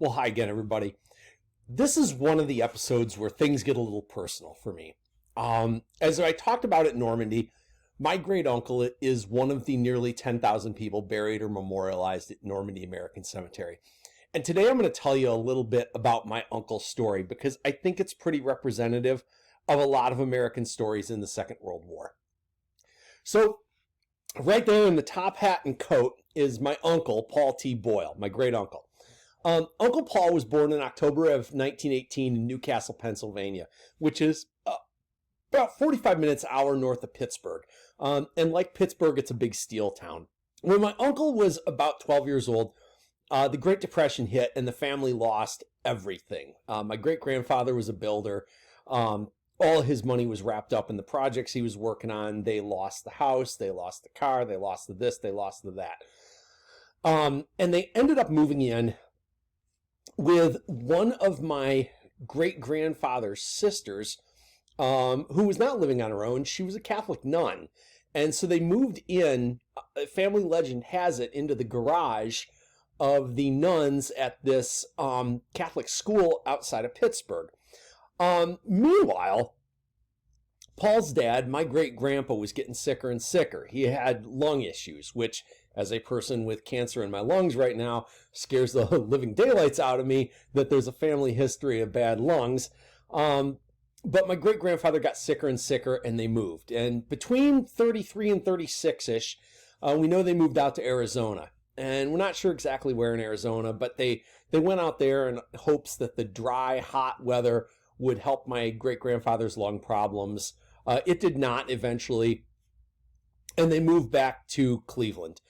Well, hi again, everybody. This is one of the episodes where things get a little personal for me. As I talked about at Normandy, my great uncle is one of the nearly 10,000 people buried or memorialized at Normandy American Cemetery. And today I'm going to tell you a little bit about my uncle's story because I think it's pretty representative of a lot of American stories in the Second World War. So right there in the top hat and coat is my uncle, Paul T. Boyle, my great uncle. Uncle Paul was born in October of 1918 in Newcastle, Pennsylvania, which is about 45 minutes hour north of Pittsburgh. And like Pittsburgh, it's a big steel town. When my uncle was about 12 years old, the Great Depression hit and the family lost everything. My great-grandfather was a builder. All his money was wrapped up in the projects he was working on. They lost the house, they lost the car, they lost the this, they lost the that. And they ended up moving in with one of my great-grandfather's sisters, who was not living on her own. She was a Catholic nun. And so they moved in, family legend has it, into the garage of the nuns at this Catholic school outside of Pittsburgh. Meanwhile, Paul's dad, my great-grandpa, was getting sicker and sicker. He had lung issues, which, as a person with cancer in my lungs right now, scares the living daylights out of me that there's a family history of bad lungs. But my great-grandfather got sicker and sicker, and they moved. And between 33 and 36-ish, we know they moved out to Arizona. And we're not sure exactly where in Arizona, but they went out there in hopes that the dry, hot weather would help my great-grandfather's lung problems. It did not eventually, and they moved back to Cleveland.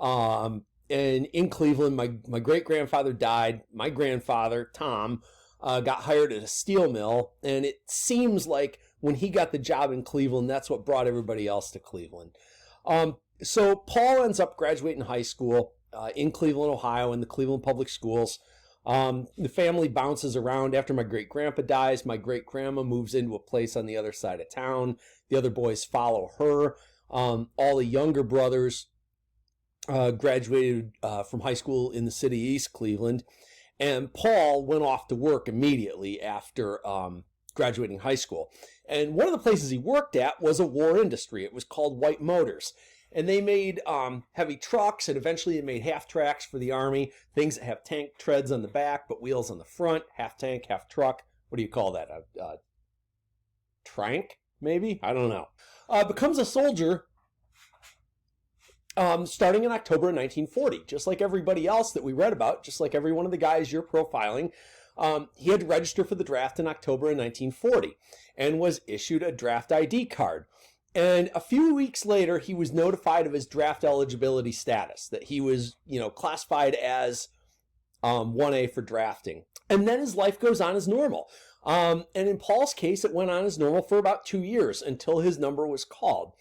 And in Cleveland, my great-grandfather died. My grandfather, Tom, got hired at a steel mill, and it seems like when he got the job in Cleveland, that's what brought everybody else to Cleveland. So Paul ends up graduating high school in Cleveland, Ohio, in the Cleveland Public Schools. The family bounces around. After my great-grandpa dies, my great-grandma moves into a place on the other side of town. The other boys follow her. All the younger brothers graduated from high school in the city of East Cleveland. And Paul went off to work immediately after graduating high school. And one of the places he worked at was a war industry. It was called White Motors. And they made heavy trucks, and eventually they made half-tracks for the Army, things that have tank treads on the back but wheels on the front, half-tank, half-truck. What do you call that? A trank, maybe? I don't know. Becomes a soldier starting in October of 1940, just like everybody else that we read about, just like every one of the guys you're profiling. He had to register for the draft in October of 1940 and was issued a draft ID card. And a few weeks later, he was notified of his draft eligibility status, that he was, classified as 1A for drafting. And then his life goes on as normal. And in Paul's case, it went on as normal for about 2 years until his number was called.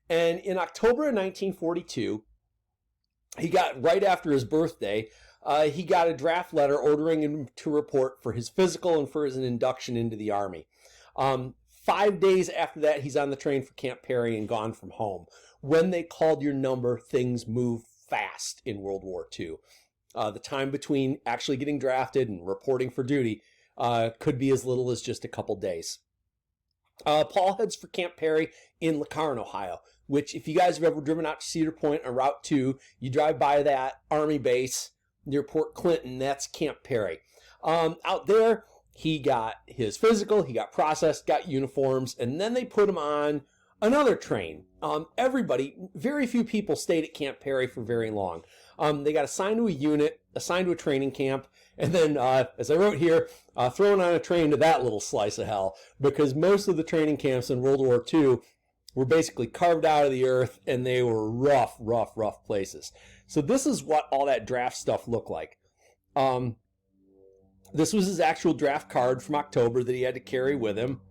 And in October of 1942, he got, right after his birthday, he got a draft letter ordering him to report for his physical and for his induction into the Army. 5 days after that, he's on the train for Camp Perry and gone from home. When they called your number, things moved fast in World War II. The time between actually getting drafted and reporting for duty could be as little as just a couple days. Paul heads for Camp Perry in LaCarne, Ohio, which if you guys have ever driven out to Cedar Point on Route 2, you drive by that Army base near Port Clinton, that's Camp Perry. Out there, he got his physical, he got processed, got uniforms, and then they put him on another train. Very few people stayed at Camp Perry for very long. They got assigned to a unit, assigned to a training camp, and then, as I wrote here, thrown on a train to that little slice of hell, because most of the training camps in World War II were basically carved out of the earth, and they were rough places. So this is what all that draft stuff looked like. This was his actual draft card from October that he had to carry with him.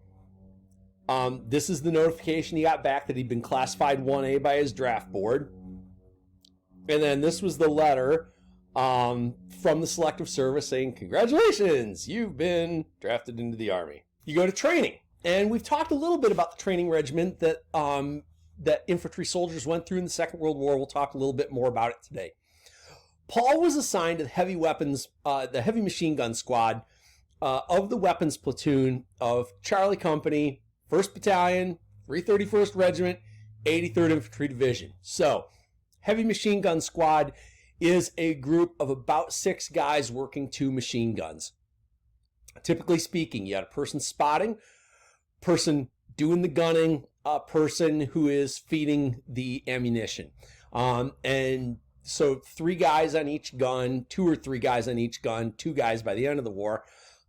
This is the notification he got back that he'd been classified 1A by his draft board. And then this was the letter from the Selective Service saying, congratulations, you've been drafted into the Army. You go to training. And we've talked a little bit about the training regimen that that infantry soldiers went through in the Second World War. We'll talk a little bit more about it today. Paul was assigned to the heavy machine gun squad of the weapons platoon of Charlie Company, 1st Battalion, 331st Regiment, 83rd Infantry Division. So, heavy machine gun squad is a group of about 6 guys working 2 machine guns. Typically speaking, you had a person spotting, person doing the gunning, a person who is feeding the ammunition. And so 3 guys on each gun, 2 or 3 guys on each gun, 2 guys by the end of the war.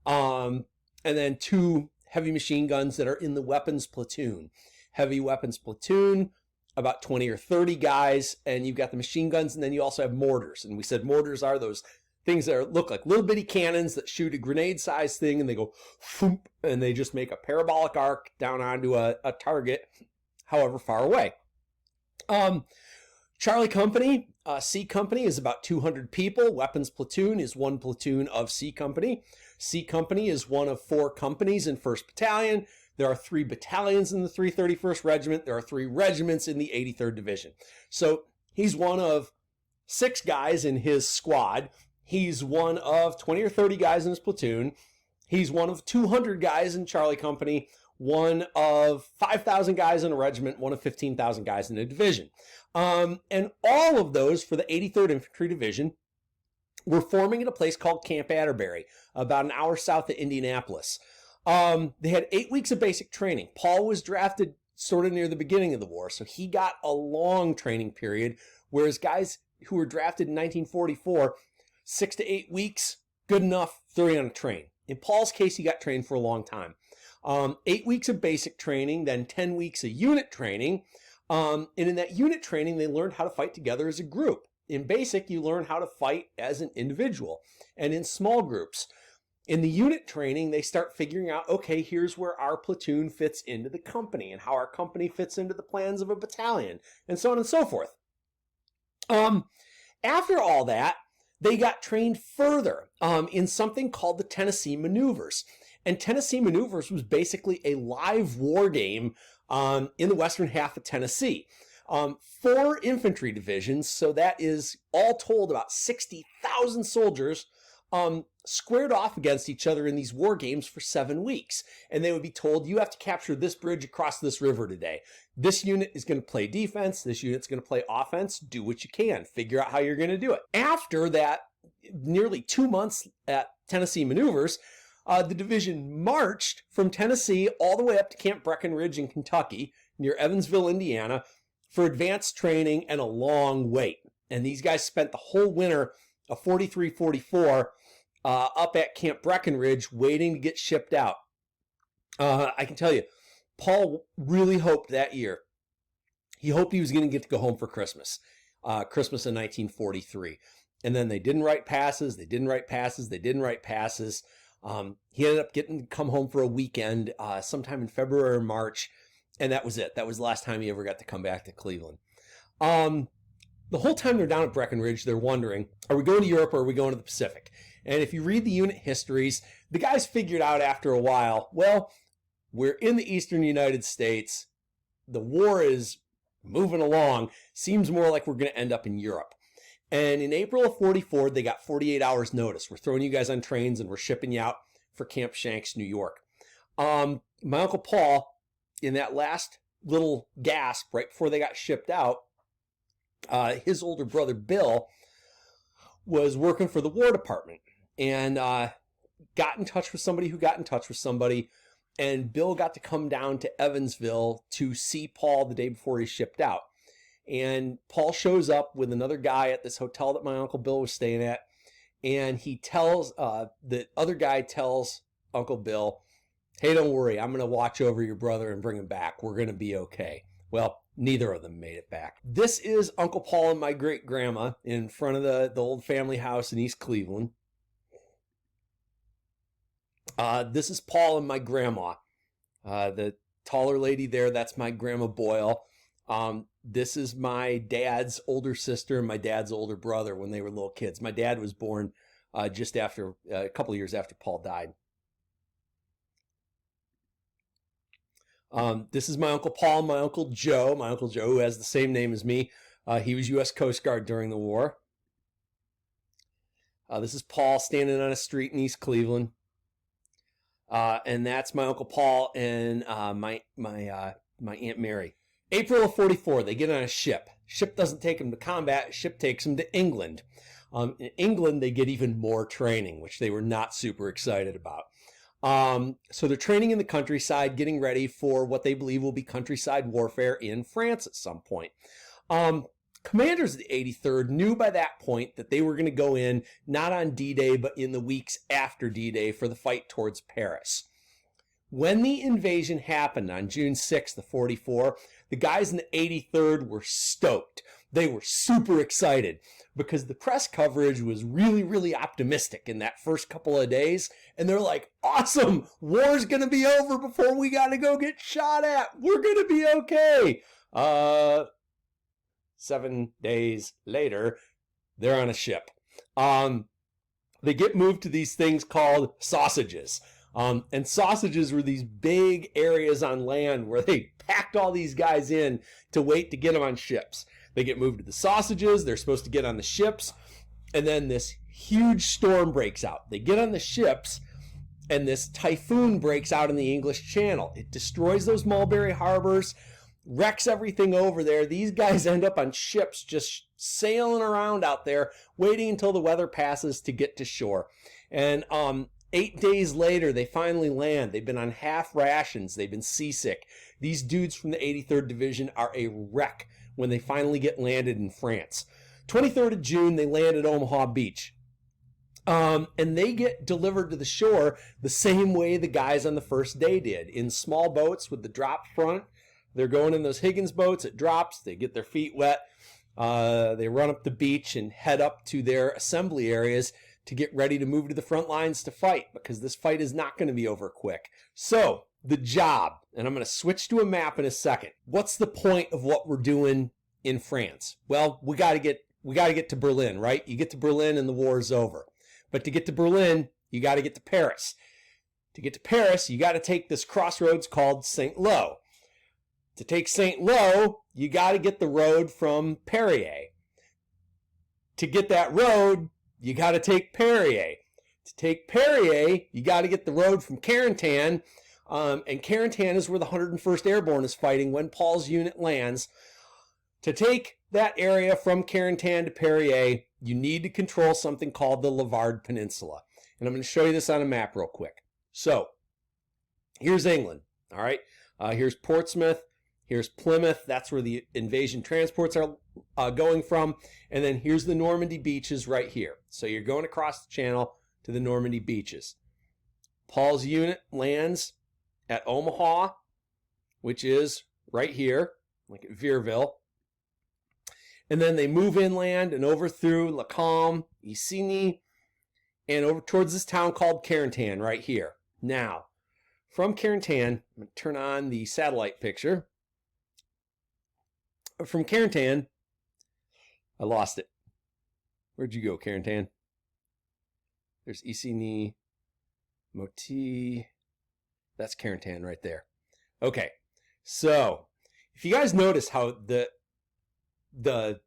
And then 2 heavy machine guns that are in the weapons platoon. Heavy weapons platoon, about 20 or 30 guys, and you've got the machine guns, and then you also have mortars. And we said mortars are those things that look like little bitty cannons that shoot a grenade-sized thing, and they go foomp, and they just make a parabolic arc down onto a target, however far away. Charlie Company, C Company is about 200 people. Weapons platoon is 1 platoon of C Company. C Company is one of 4 companies in 1st Battalion. There are 3 battalions in the 331st Regiment. There are 3 regiments in the 83rd Division. So he's one of 6 guys in his squad. He's one of 20 or 30 guys in his platoon. He's one of 200 guys in Charlie Company, one of 5,000 guys in a regiment, one of 15,000 guys in a division. And all of those for the 83rd Infantry Division were forming at a place called Camp Atterbury, about an hour south of Indianapolis. They had 8 weeks of basic training. Paul was drafted sort of near the beginning of the war, so he got a long training period, whereas guys who were drafted in 1944, 6 to 8 weeks, good enough, throw you on a train. In Paul's case, he got trained for a long time. 8 weeks of basic training, then 10 weeks of unit training. And in that unit training, they learned how to fight together as a group. In basic, you learn how to fight as an individual and in small groups. In the unit training, they start figuring out, okay, here's where our platoon fits into the company and how our company fits into the plans of a battalion, and so on and so forth. After all that, they got trained further in something called the Tennessee Maneuvers. And Tennessee Maneuvers was basically a live war game in the western half of Tennessee. 4 infantry divisions, so that is all told about 60,000 soldiers, squared off against each other in these war games for 7 weeks. And they would be told, you have to capture this bridge across this river today. This unit is going to play defense. This unit's going to play offense. Do what you can. Figure out how you're going to do it. After that, nearly 2 months at Tennessee Maneuvers, the division marched from Tennessee all the way up to Camp Breckinridge in Kentucky, near Evansville, Indiana, for advanced training and a long wait. And these guys spent the whole winter of 43-44 up at Camp Breckinridge waiting to get shipped out. I can tell you, Paul really hoped that year. He hoped he was going to get to go home for Christmas, Christmas in 1943. And then they didn't write passes, they didn't write passes, they didn't write passes. He ended up getting to come home for a weekend sometime in February or March, and that was it. That was the last time he ever got to come back to Cleveland. The whole time they're down at Breckinridge, they're wondering, are we going to Europe or are we going to the Pacific? And if you read the unit histories, the guys figured out after a while, well, we're in the eastern United States. The war is moving along. Seems more like we're going to end up in Europe. And in April of 44, they got 48 hours notice. We're throwing you guys on trains and we're shipping you out for Camp Shanks, New York. My Uncle Paul, in that last little gasp right before they got shipped out, his older brother Bill was working for the War Department and got in touch with somebody who got in touch with somebody, and Bill got to come down to Evansville to see Paul the day before he shipped out. And Paul shows up with another guy at this hotel that my Uncle Bill was staying at, and he tells, the other guy tells Uncle Bill, hey, don't worry, I'm going to watch over your brother and bring him back. We're going to be okay. Well, neither of them made it back. This is Uncle Paul and my great-grandma in front of the old family house in East Cleveland. This is Paul and my grandma. The taller lady there, that's my Grandma Boyle. This is my dad's older sister and my dad's older brother when they were little kids. My dad was born just after, a couple of years after Paul died. This is my Uncle Paul and my Uncle Joe. My Uncle Joe, who has the same name as me. He was U.S. Coast Guard during the war. This is Paul standing on a street in East Cleveland. And that's my Uncle Paul and my Aunt Mary. April of 44, they get on a ship. Ship doesn't take them to combat. Ship takes them to England. In England, they get even more training, which they were not super excited about. So they're training in the countryside, getting ready for what they believe will be countryside warfare in France at some point. Commanders of the 83rd knew by that point that they were going to go in, not on D-Day, but in the weeks after D-Day for the fight towards Paris. When the invasion happened on June 6th of 44, the guys in the 83rd were stoked. They were super excited because the press coverage was really, really optimistic in that first couple of days. And they're like, awesome, war's going to be over before we got to go get shot at. We're going to be okay. 7 days later, they're on a ship. They get moved to these things called sausages. And sausages were these big areas on land where they packed all these guys in to wait to get them on ships. They get moved to the sausages. They're supposed to get on the ships. And then this huge storm breaks out. They get on the ships, and this typhoon breaks out in the English Channel. It destroys those Mulberry harbors, wrecks everything over there. These guys end up on ships just sailing around out there, waiting until the weather passes to get to shore. And 8 days later, they finally land. They've been on half rations. They've been seasick. These dudes from the 83rd Division are a wreck when they finally get landed in France. 23rd of June, they land at Omaha Beach. And they get delivered to the shore the same way the guys on the first day did, in small boats with the drop front. They're going in those Higgins boats. It drops. They get their feet wet. They run up the beach and head up to their assembly areas to get ready to move to the front lines to fight, because this fight is not going to be over quick. So, the job, and I'm going to switch to a map in a second. What's the point of what we're doing in France? Well, we got to get to Berlin, right? You get to Berlin and the war is over. But to get to Berlin, you got to get to Paris. To get to Paris, you got to take this crossroads called St. Lo. To take St. Lo, you got to get the road from Perrier. To get that road, you got to take Perrier. To take Perrier, you got to get the road from Carentan. And Carentan is where the 101st Airborne is fighting when Paul's unit lands. To take that area from Carentan to Perrier, you need to control something called the Loire Peninsula. And I'm going to show you this on a map real quick. So, here's England, all right? Here's Portsmouth. Here's Plymouth. That's where the invasion transports are going from. And then here's the Normandy beaches right here. So you're going across the channel to the Normandy beaches. Paul's unit lands at Omaha, which is right here, like at Vierville. And then they move inland and over through La Calme, Isigny, and over towards this town called Carentan right here. Now, from Carentan, I'm going to turn on the satellite picture. From Carentan, I lost it. Where'd you go, Carentan? There's Isigny, Moti. That's Carentan right there. Okay, so if you guys notice how the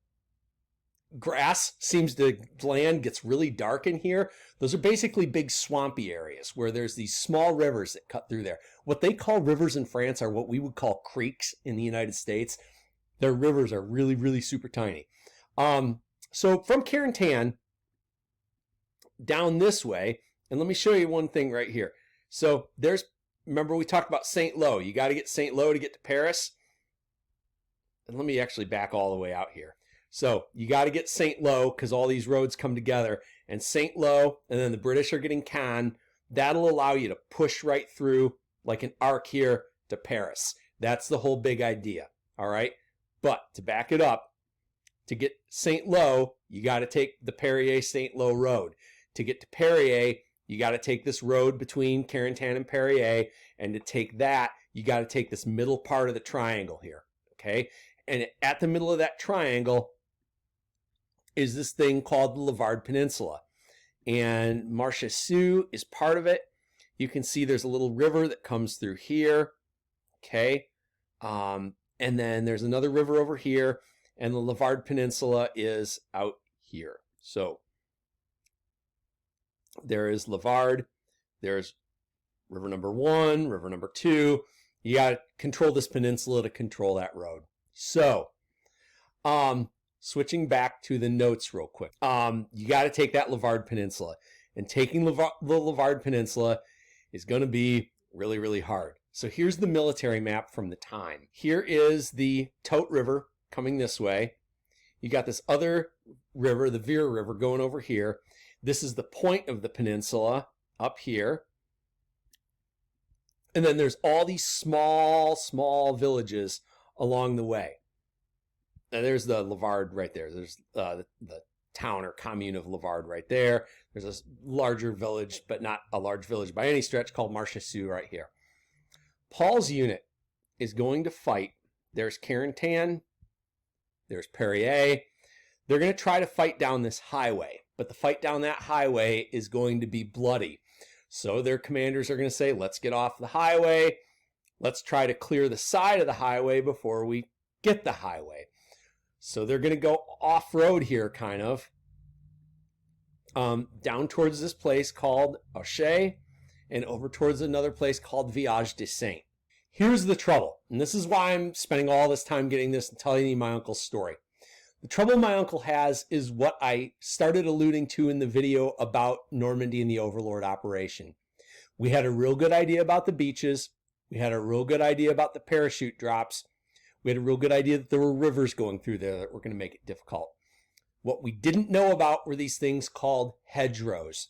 grass seems to land gets really dark in here, those are basically big swampy areas where there's these small rivers that cut through there. What they call rivers in France are what we would call creeks in the United States. Their rivers are really, really super tiny. So from Carentan down this way, and let me show you one thing right here. So remember we talked about St. Lo. You got to get St. Lo to get to Paris. And let me actually back all the way out here. So you got to get St. Lo because all these roads come together. And St. Lo, and then the British are getting Caen. That'll allow you to push right through like an arc here to Paris. That's the whole big idea. All right. But to back it up, to get St. Lo, you got to take the Perrier-St. Lo road. To get to Perrier, you got to take this road between Carentan and Perrier. And to take that, you got to take this middle part of the triangle here. Okay. And at the middle of that triangle is this thing called the Loire Peninsula. And Marchessu is part of it. You can see there's a little river that comes through here. Okay. And then there's another river over here. And the Loire Peninsula is out here. So There is Lavard. There's river number 1, river number 2. You got to control this peninsula to control that road. So, switching back to the notes real quick. You got to take that Lavard Peninsula. And taking the Lavard Peninsula is going to be really, really hard. So here's the military map from the time. Here is the Tote River coming this way. You got this other river, the Veer River, going over here. This is the point of the peninsula up here. And then there's all these small, small villages along the way. Now there's the Lavard right there. There's the town or commune of Lavard right there. There's a larger village, but not a large village by any stretch, called Marchessu right here. Paul's unit is going to fight. There's Carentan. There's Perrier. They're going to try to fight down this highway, but the fight down that highway is going to be bloody. So their commanders are going to say, let's get off the highway. Let's try to clear the side of the highway before we get the highway. So they're going to go off-road here, kind of, down towards this place called Auchet and over towards another place called Village de Saint. Here's the trouble, and this is why I'm spending all this time getting this and telling you my uncle's story. The trouble my uncle has is what I started alluding to in the video about Normandy and the Overlord operation. We had a real good idea about the beaches. We had a real good idea about the parachute drops. We had a real good idea that there were rivers going through there that were going to make it difficult. What we didn't know about were these things called hedgerows.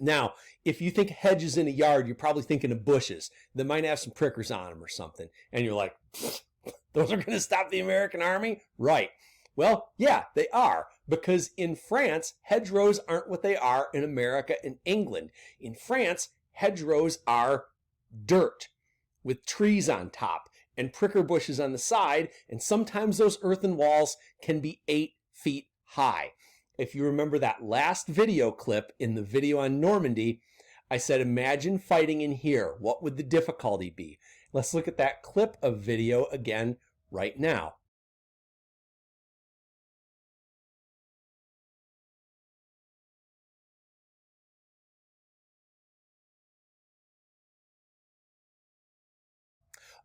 Now, if you think hedges in a yard, you're probably thinking of bushes that might have some prickers on them or something. And you're like, those are going to stop the American army? Right. Well, yeah, they are. Because in France, hedgerows aren't what they are in America and England. In France, hedgerows are dirt with trees on top and pricker bushes on the side. And sometimes those earthen walls can be 8 feet high. If you remember that last video clip in the video on Normandy, I said, imagine fighting in here. What would the difficulty be? Let's look at that clip of video again right now.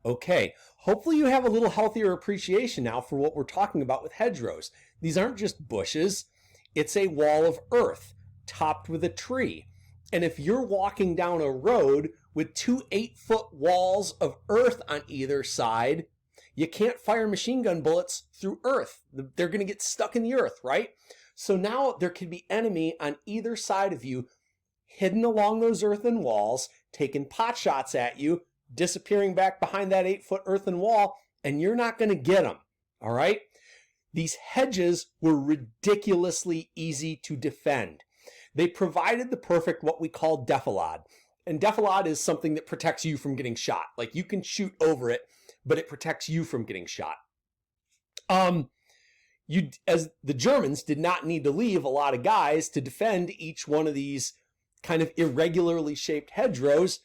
Okay, hopefully you have a little healthier appreciation now for what we're talking about with hedgerows. These aren't just bushes. It's a wall of earth topped with a tree. And if you're walking down a road with 2 8-foot walls of earth on either side, you can't fire machine gun bullets through earth. They're going to get stuck in the earth, right? So now there could be enemy on either side of you, hidden along those earthen walls, taking pot shots at you, disappearing back behind that 8-foot earthen wall, and you're not going to get them, all right? These hedges were ridiculously easy to defend. They provided the perfect what we call defilade. And defilade is something that protects you from getting shot. Like, you can shoot over it, but it protects you from getting shot. As the Germans did not need to leave a lot of guys to defend each one of these kind of irregularly shaped hedgerows,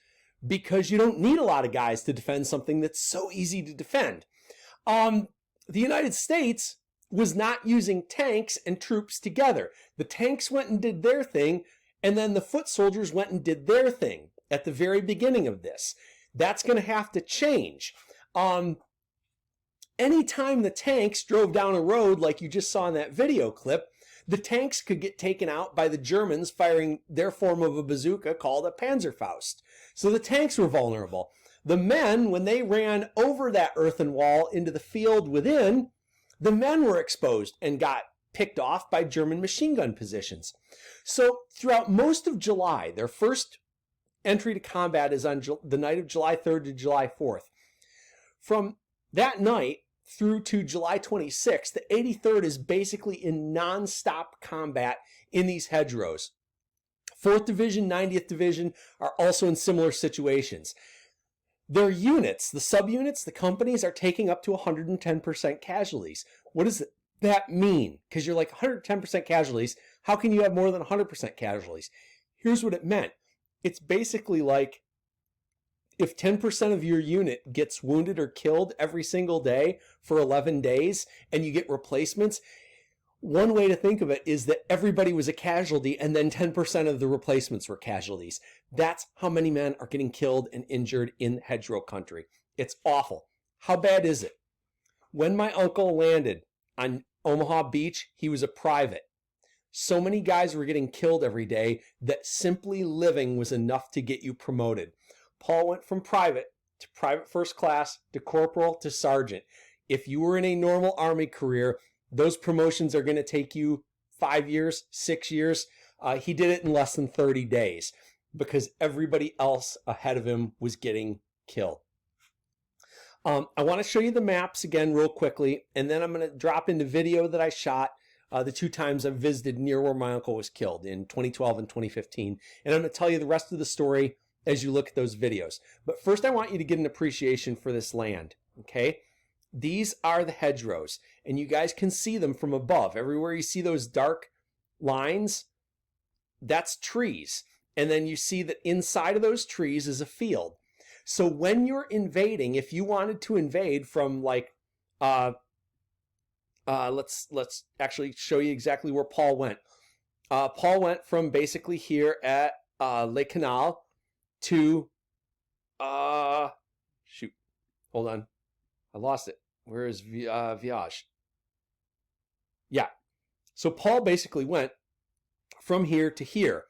because you don't need a lot of guys to defend something that's so easy to defend. The United States was not using tanks and troops together. The tanks went and did their thing, and then the foot soldiers went and did their thing at the very beginning of this. That's going to have to change. Anytime the tanks drove down a road like you just saw in that video clip, the tanks could get taken out by the Germans firing their form of a bazooka called a Panzerfaust. So the tanks were vulnerable. The men, when they ran over that earthen wall into the field within, the men were exposed and got picked off by German machine gun positions. So throughout most of July, their first entry to combat is on the night of July 3rd to July 4th. From that night through to July 26th, the 83rd is basically in non-stop combat in these hedgerows. 4th Division, 90th Division are also in similar situations. Their units, the subunits, the companies, are taking up to 110% casualties. What does that mean? Because you're like, 110% casualties, how can you have more than 100% casualties? Here's what it meant. It's basically like, if 10% of your unit gets wounded or killed every single day for 11 days and you get replacements, One way to think of it is that everybody was a casualty and then 10% of the replacements were casualties. That's how many men are getting killed and injured in hedgerow country. It's awful. How bad is it? When my uncle landed on Omaha Beach, he was a private. So many guys were getting killed every day that simply living was enough to get you promoted. Paul went from private to private first class to corporal to sergeant. If you were in a normal Army career, those promotions are going to take you 5 years, 6 years. He did it in less than 30 days because everybody else ahead of him was getting killed. I want to show you the maps again real quickly, and then I'm going to drop into video that I shot the 2 times I visited near where my uncle was killed in 2012 and 2015. And I'm going to tell you the rest of the story as you look at those videos. But first, I want you to get an appreciation for this land, okay? These are the hedgerows, and you guys can see them from above. Everywhere you see those dark lines, that's trees. And then you see that inside of those trees is a field. So when you're invading, if you wanted to invade from like, let's actually show you exactly where Paul went. Paul went from basically here at Le Canal to, shoot, hold on. I lost it. Where is Viage? Yeah. So Paul basically went from here to here.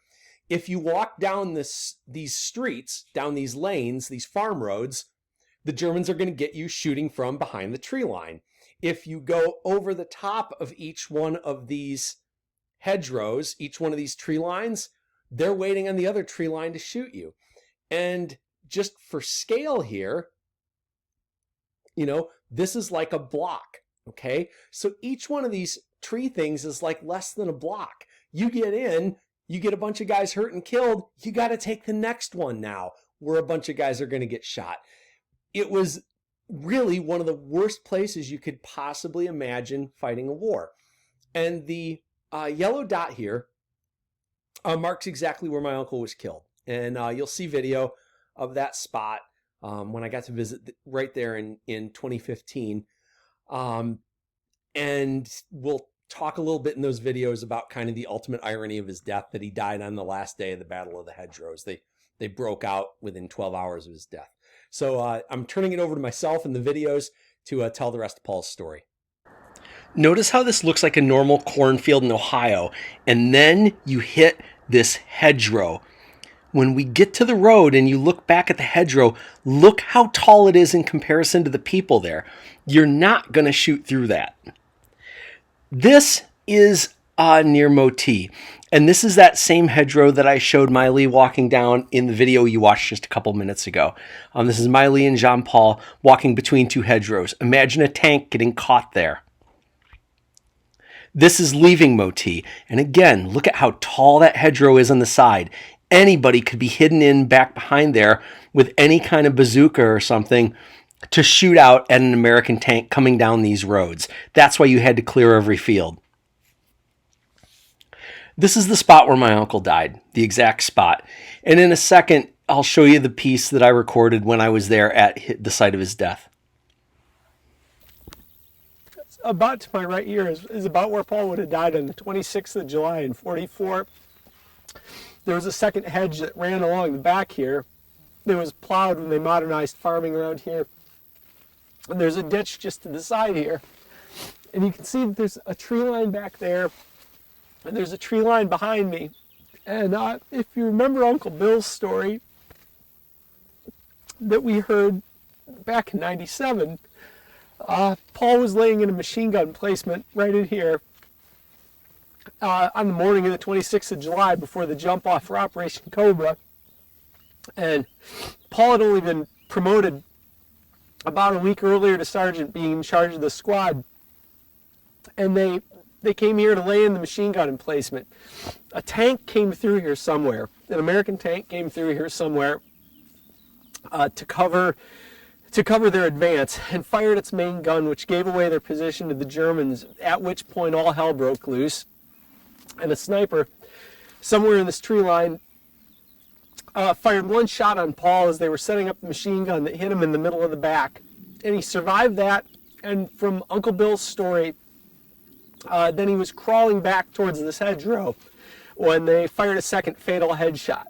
If you walk down these streets, down these lanes, these farm roads, the Germans are going to get you shooting from behind the tree line. If you go over the top of each one of these hedgerows, each one of these tree lines, they're waiting on the other tree line to shoot you. And just for scale here, you know, this is like a block, okay? So each one of these tree things is like less than a block. You get in, you get a bunch of guys hurt and killed, you got to take the next one now, where a bunch of guys are going to get shot. It was really one of the worst places you could possibly imagine fighting a war. And the yellow dot here marks exactly where my uncle was killed. And you'll see video of that spot when I got to visit right there in 2015. And we'll talk a little bit in those videos about kind of the ultimate irony of his death, that he died on the last day of the Battle of the Hedgerows. They broke out within 12 hours of his death. So I'm turning it over to myself in the videos to tell the rest of Paul's story. Notice how this looks like a normal cornfield in Ohio, and then you hit this hedgerow. When we get to the road and you look back at the hedgerow, look how tall it is in comparison to the people there. You're not going to shoot through that. This is near Moti, and this is that same hedgerow that I showed Miley walking down in the video you watched just a couple minutes ago. This is Miley and Jean-Paul walking between 2 hedgerows. Imagine a tank getting caught there. This is leaving Moti, and again, look at how tall that hedgerow is on the side. Anybody could be hidden in back behind there with any kind of bazooka or something to shoot out at an American tank coming down these roads. That's why you had to clear every field. This is the spot where my uncle died, the exact spot. And in a second, I'll show you the piece that I recorded when I was there at the site of his death. About to my right ear is about where Paul would have died on the 26th of July in 44. There was a second hedge that ran along the back here. It was plowed when they modernized farming around here. And there's a ditch just to the side here. And you can see that there's a tree line back there. And there's a tree line behind me. And if you remember Uncle Bill's story that we heard back in 97, Paul was laying in a machine gun placement right in here on the morning of the 26th of July before the jump off for Operation Cobra. And Paul had only been promoted about a week earlier to sergeant, being in charge of the squad. And they came here to lay in the machine gun emplacement. A tank came through here somewhere. An American tank came through here somewhere to cover their advance, and fired its main gun, which gave away their position to the Germans, at which point all hell broke loose. And a sniper somewhere in this tree line fired one shot on Paul as they were setting up the machine gun that hit him in the middle of the back. And he survived that, and from Uncle Bill's story, Then he was crawling back towards this hedgerow when they fired a second fatal headshot.